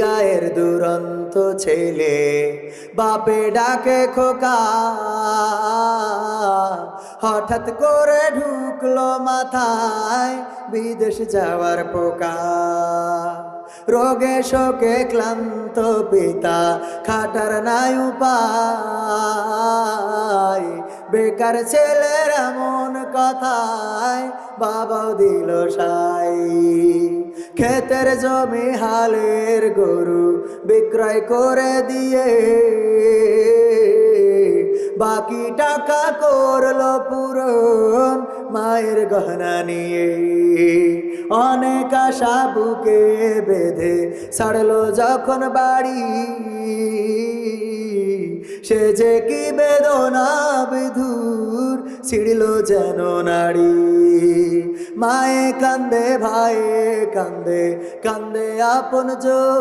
গায়ের দুরন্ত ছেলে বাপে ডাকে খোকা, হঠাৎ করে ঢুকলো মাথায় বিদেশ যাওয়ার পোকা। রোগে শোকে ক্লান্ত পিতা খাটার নাই উপায়, বেকার ছেলের এমন কথায় বাবাও দিল সাই। ক্ষেতের জমি হালের গরু বিক্রয় করে দিয়ে বাকি টাকা করলো পূরণ মায়ের গহনা নিয়ে। অনেক আশা বুকে বেঁধে ছাড়লো যখন বাড়ি, সে যে কি বেদনা বিধুর ছিড়ল যেন নাড়ি। মায়ে কান্দে, ভাইয়ে কান্দে, কান্দে আপন